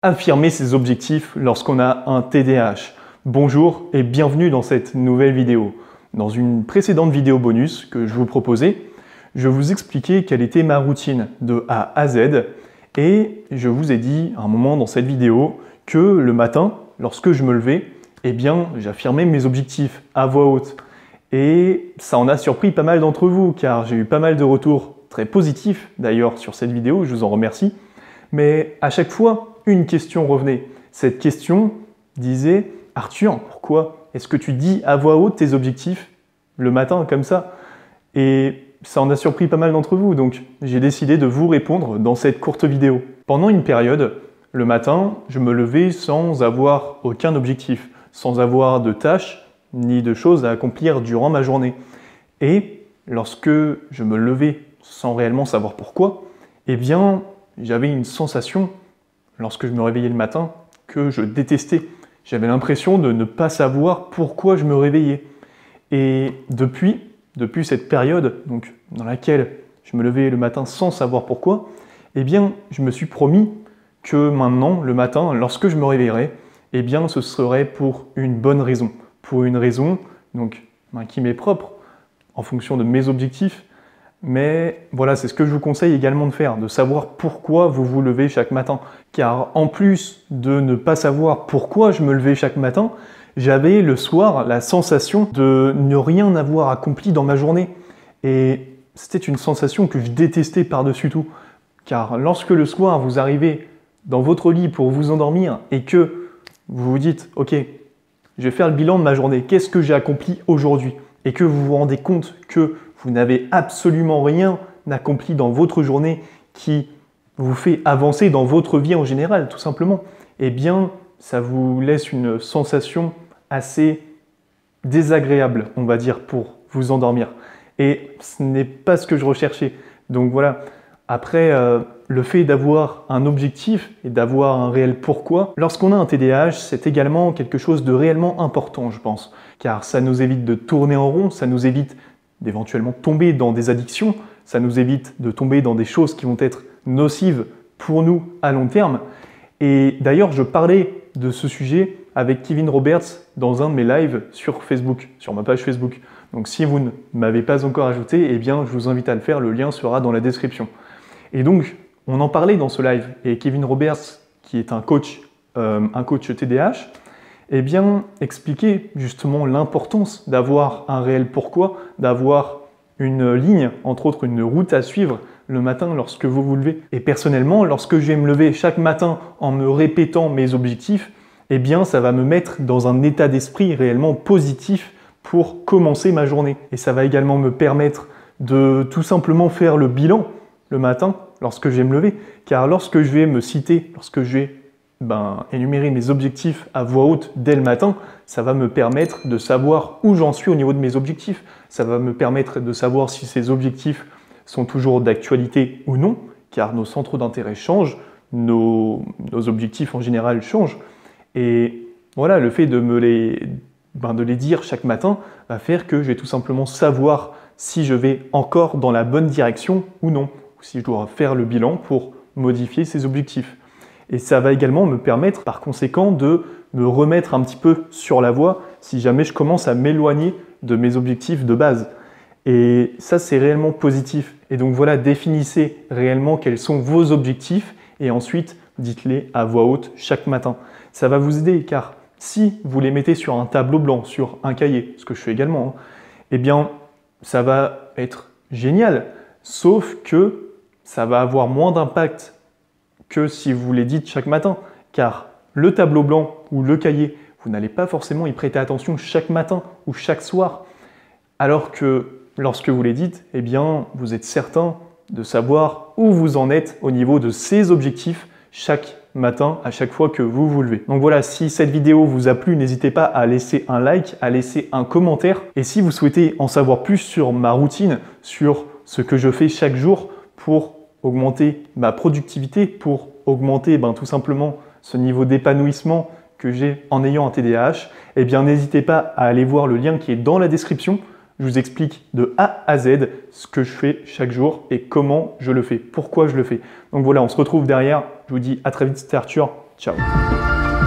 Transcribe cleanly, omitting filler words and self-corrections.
Affirmer ses objectifs lorsqu'on a un TDAH. Bonjour et bienvenue dans cette nouvelle vidéo. Dans une précédente vidéo bonus que je vous proposais, je vous expliquais quelle était ma routine de A à Z et je vous ai dit à un moment dans cette vidéo que le matin, lorsque je me levais, j'affirmais mes objectifs à voix haute. Et ça en a surpris pas mal d'entre vous car j'ai eu pas mal de retours très positifs d'ailleurs sur cette vidéo, je vous en remercie. Mais à chaque fois, une question revenait. Cette question disait « Arthur, pourquoi est-ce que tu dis à voix haute tes objectifs le matin comme ça ?» Et ça en a surpris pas mal d'entre vous, donc j'ai décidé de vous répondre dans cette courte vidéo. Pendant une période, le matin, je me levais sans avoir aucun objectif, sans avoir de tâches ni de choses à accomplir durant ma journée. Et lorsque je me levais sans réellement savoir pourquoi, j'avais une sensation, lorsque je me réveillais le matin, que je détestais. J'avais l'impression de ne pas savoir pourquoi je me réveillais. Et depuis cette période donc, dans laquelle je me levais le matin sans savoir pourquoi, je me suis promis que maintenant, le matin, lorsque je me réveillerais, ce serait pour une bonne raison. Pour une raison qui m'est propre, en fonction de mes objectifs. Mais voilà, c'est ce que je vous conseille également de faire, de savoir pourquoi vous vous levez chaque matin. Car en plus de ne pas savoir pourquoi je me levais chaque matin, j'avais le soir la sensation de ne rien avoir accompli dans ma journée. Et c'était une sensation que je détestais par-dessus tout. Car lorsque le soir vous arrivez dans votre lit pour vous endormir et que vous vous dites « Ok, je vais faire le bilan de ma journée, qu'est-ce que j'ai accompli aujourd'hui ?» et que vous vous rendez compte que vous n'avez absolument rien accompli dans votre journée qui vous fait avancer dans votre vie en général, tout simplement, ça vous laisse une sensation assez désagréable, on va dire, pour vous endormir. Et ce n'est pas ce que je recherchais. Donc voilà, après, le fait d'avoir un objectif et d'avoir un réel pourquoi, lorsqu'on a un TDAH, c'est également quelque chose de réellement important, je pense. Car ça nous évite de tourner en rond, ça nous évite d'éventuellement tomber dans des addictions, ça nous évite de tomber dans des choses qui vont être nocives pour nous à long terme. Et d'ailleurs, je parlais de ce sujet avec Kevin Roberts dans un de mes lives sur Facebook, sur ma page Facebook. Donc si vous ne m'avez pas encore ajouté, je vous invite à le faire, le lien sera dans la description. Et donc, on en parlait dans ce live, et Kevin Roberts, qui est un coach TDAH, expliquait justement l'importance d'avoir un réel pourquoi, d'avoir une ligne, entre autres une route à suivre le matin lorsque vous vous levez. Et personnellement, lorsque je vais me lever chaque matin en me répétant mes objectifs, ça va me mettre dans un état d'esprit réellement positif pour commencer ma journée. Et ça va également me permettre de tout simplement faire le bilan le matin lorsque je vais me lever. Car lorsque je vais me citer, lorsque je vais énumérer mes objectifs à voix haute dès le matin, ça va me permettre de savoir où j'en suis au niveau de mes objectifs. Ça va me permettre de savoir si ces objectifs sont toujours d'actualité ou non, car nos centres d'intérêt changent, nos objectifs en général changent. Et voilà, le fait de les dire chaque matin va faire que je vais tout simplement savoir si je vais encore dans la bonne direction ou non, ou si je dois faire le bilan pour modifier ces objectifs. Et ça va également me permettre, par conséquent, de me remettre un petit peu sur la voie si jamais je commence à m'éloigner de mes objectifs de base. Et ça, c'est réellement positif. Et donc voilà, définissez réellement quels sont vos objectifs et ensuite, dites-les à voix haute chaque matin. Ça va vous aider car si vous les mettez sur un tableau blanc, sur un cahier, ce que je fais également, ça va être génial. Sauf que ça va avoir moins d'impact que si vous les dites chaque matin, car le tableau blanc ou le cahier, vous n'allez pas forcément y prêter attention chaque matin ou chaque soir, alors que lorsque vous les dites, vous êtes certain de savoir où vous en êtes au niveau de ces objectifs chaque matin, à chaque fois que vous vous levez. Donc voilà, si cette vidéo vous a plu, n'hésitez pas à laisser un like, à laisser un commentaire, et si vous souhaitez en savoir plus sur ma routine, sur ce que je fais chaque jour pour augmenter ma productivité, pour augmenter tout simplement ce niveau d'épanouissement que j'ai en ayant un TDAH, n'hésitez pas à aller voir le lien qui est dans la description. Je vous explique de A à Z ce que je fais chaque jour et comment je le fais, pourquoi je le fais. Donc voilà, on se retrouve derrière. Je vous dis à très vite, c'était Arthur. Ciao.